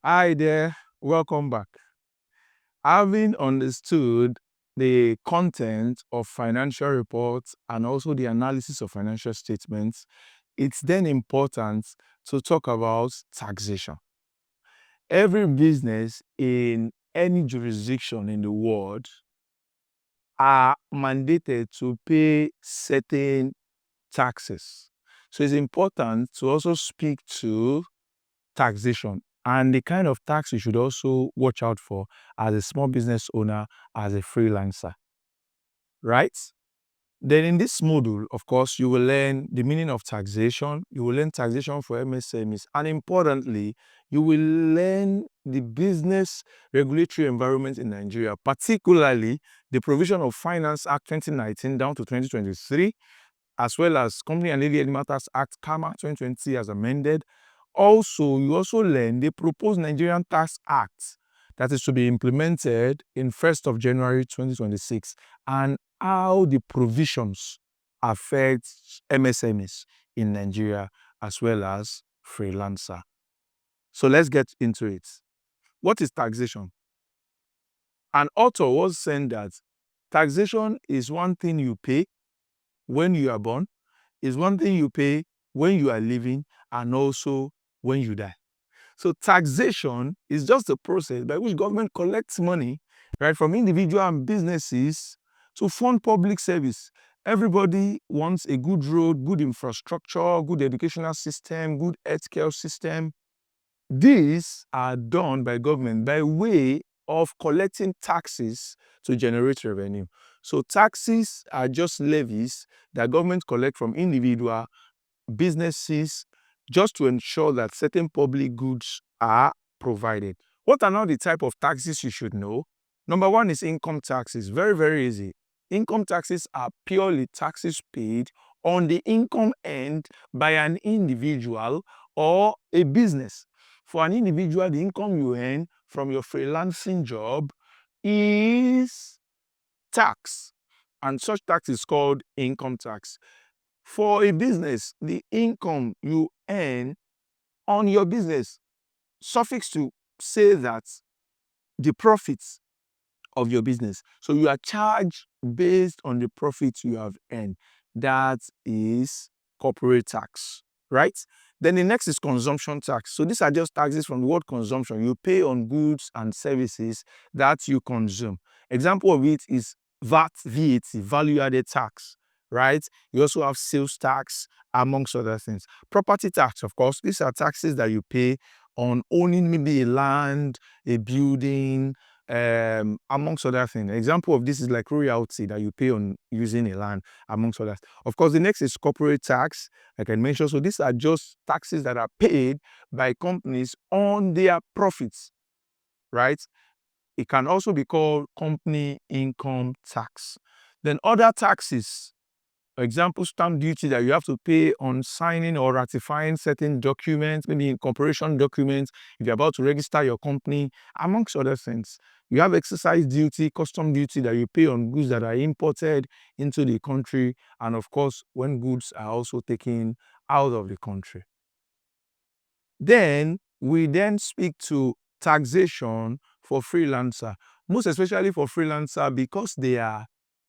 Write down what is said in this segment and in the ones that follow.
Hi there, welcome back. Having understood the content of financial reports and also the analysis of financial statements, it's then important to talk about taxation. Every business in any jurisdiction in the world are mandated to pay certain taxes. So it's important to also speak to taxation and the kind of tax you should also watch out for as a small business owner, as a freelancer, right? Then in this module, of course, you will learn the meaning of taxation, you will learn taxation for MSMEs, and importantly, you will learn the business regulatory environment in Nigeria, particularly the provision of Finance Act 2019 down to 2023, as well as Company and Alien Matters Act CAMA 2020 as amended. Also, you also learn the proposed Nigerian Tax Act that is to be implemented in 1st of January 2026 and how the provisions affect MSMEs in Nigeria as well as freelancer. So let's get into it. What is taxation? An author was saying that taxation is one thing you pay when you are born, is one thing you pay when you are living, and also when you die. So taxation is just a process by which government collects money, right, from individual and businesses to fund public service. Everybody wants a good road, good infrastructure, good educational system, good healthcare system. These are done by government by way of collecting taxes to generate revenue. So taxes are just levies that government collect from individual businesses just to ensure that certain public goods are provided. What are now the type of taxes you should know? Number one is income taxes. Very, very easy. Income taxes are purely taxes paid on the income earned by an individual or a business. For an individual, the income you earn from your freelancing job is tax, and such tax is called income tax. For a business, the income you earn on your business suffix to say that the profits of your business. So you are charged based on the profits you have earned. That is corporate tax, right? Then the next is consumption tax. So these are just taxes from the word consumption. You pay on goods and services that you consume. Example of it is VAT, value added tax, right? You also have sales tax, amongst other things. Property tax, of course, these are taxes that you pay on owning maybe a land, a building, amongst other things. An example of this is like royalty that you pay on using a land, amongst others. Of course, the next is corporate tax, like I mentioned. So these are just taxes that are paid by companies on their profits, right? It can also be called company income tax. Then other taxes, for example, stamp duty that you have to pay on signing or ratifying certain documents, maybe incorporation documents, if you're about to register your company, amongst other things. You have excise duty, custom duty that you pay on goods that are imported into the country, and of course, when goods are also taken out of the country. Then we then speak to taxation for freelancer, most especially for freelancer because they are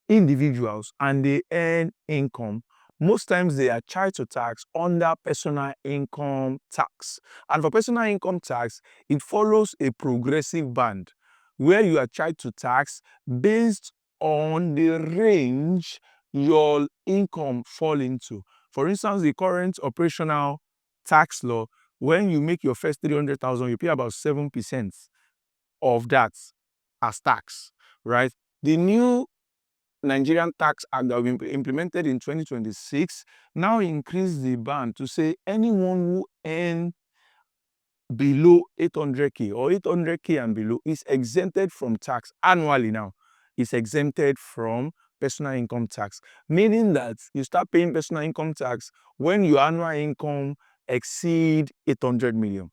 individuals and they earn income. Most times they are charged to tax under personal income tax. And for personal income tax, it follows a progressive band where you are charged to tax based on the range your income fall into. For instance, the current operational tax law, when you make your first 300,000, you pay about 7% of that as tax, right? The new Nigerian Tax Act that will be implemented in 2026 now increase the band to say anyone who earn below 800K or 800K and below is exempted from tax annually now. It's exempted from personal income tax, meaning that you start paying personal income tax when your annual income exceed 800 million,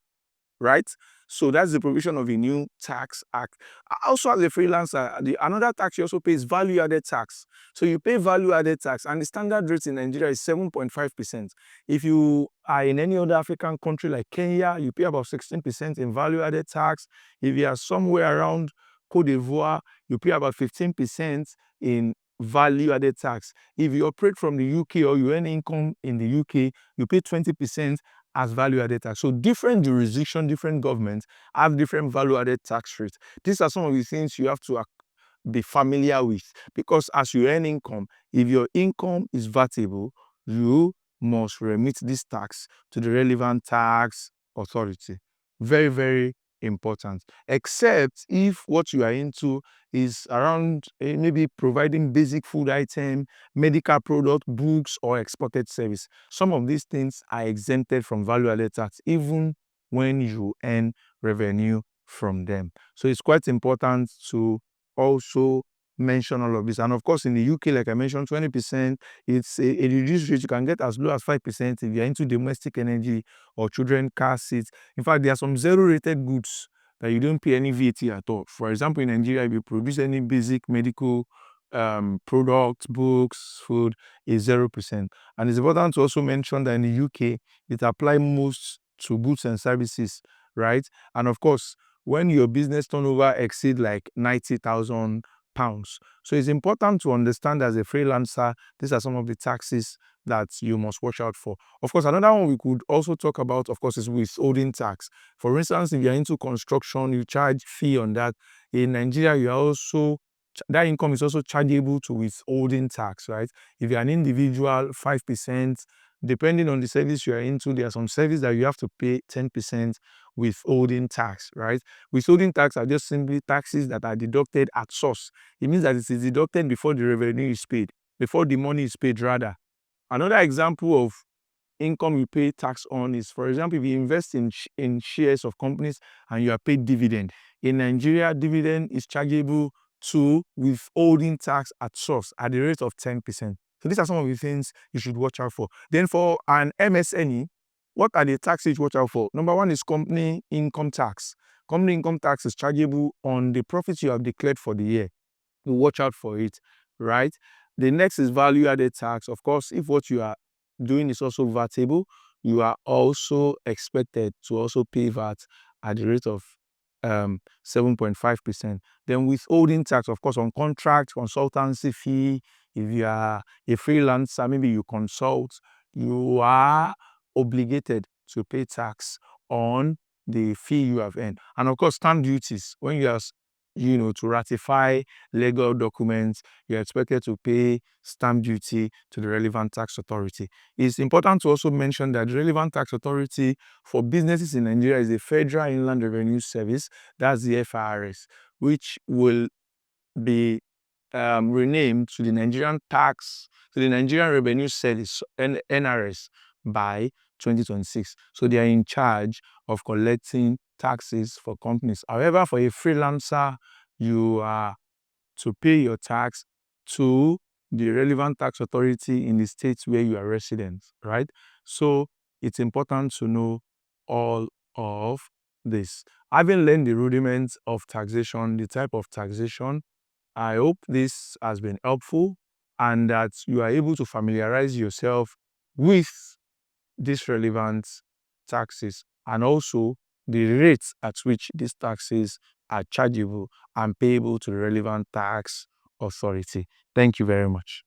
right? So that's the provision of a new tax act. Also, as a freelancer, another tax you also pay is value-added tax. So you pay value-added tax, and the standard rate in Nigeria is 7.5%. If you are in any other African country like Kenya, you pay about 16% in value-added tax. If you are somewhere around Cote d'Ivoire, you pay about 15% in value-added tax. If you operate from the UK or you earn income in the UK, you pay 20% as value-added tax. So different jurisdictions, different governments have different value-added tax rates. These are some of the things you have to be familiar with, because as you earn income, if your income is vatable, you must remit this tax to the relevant tax authority. Very, very important. Except if what you are into is around maybe providing basic food item, medical product, books, or exported service. Some of these things are exempted from value-added tax even when you earn revenue from them. So it's quite important to also mention all of this. And of course, in the UK, like I mentioned, 20%, it's a reduced rate. You can get as low as 5% if you're into domestic energy or children car seats. In fact, there are some zero-rated goods that you don't pay any VAT at all. For example, in Nigeria, if you produce any basic medical products, books, food, is 0%. And it's important to also mention that in the UK, it applies most to goods and services, right? And of course, when your business turnover exceeds like £90,000. So it's important to understand as a freelancer, these are some of the taxes that you must watch out for. Of course, another one we could also talk about, of course, is withholding tax. For instance, if you're into construction, you charge fee on that. In Nigeria, you are also that income is also chargeable to withholding tax, right? If you're an individual, 5%. Depending on the service you are into, there are some services that you have to pay 10% withholding tax, right? Withholding tax are just simply taxes that are deducted at source. It means that it is deducted before the revenue is paid, before the money is paid, rather. Another example of income you pay tax on is, for example, if you invest in shares of companies and you are paid dividend. In Nigeria, dividend is chargeable to withholding tax at source at the rate of 10%. So these are some of the things you should watch out for. Then for an MSME, what are the taxes you watch out for? Number one is company income tax. Company income tax is chargeable on the profits you have declared for the year. You watch out for it, right? The next is value-added tax. Of course, if what you are doing is also vatable, you are also expected to also pay VAT at the rate of 7.5%. Then withholding tax, of course, on contract, consultancy fee. If you are a freelancer, maybe you consult, you are obligated to pay tax on the fee you have earned. And of course, stamp duties. When you are, to ratify legal documents, you're expected to pay stamp duty to the relevant tax authority. It's important to also mention that the relevant tax authority for businesses in Nigeria is the Federal Inland Revenue Service, that's the FIRS, which will be renamed to the Nigerian Revenue Service, NRS, by 2026. So they are in charge of collecting taxes for companies. However, for a freelancer, you are to pay your tax to the relevant tax authority in the states where you are resident, right? So it's important to know all of this. Having learned the rudiments of taxation, the type of taxation, I hope this has been helpful and that you are able to familiarize yourself with these relevant taxes and also the rates at which these taxes are chargeable and payable to the relevant tax authority. Thank you very much.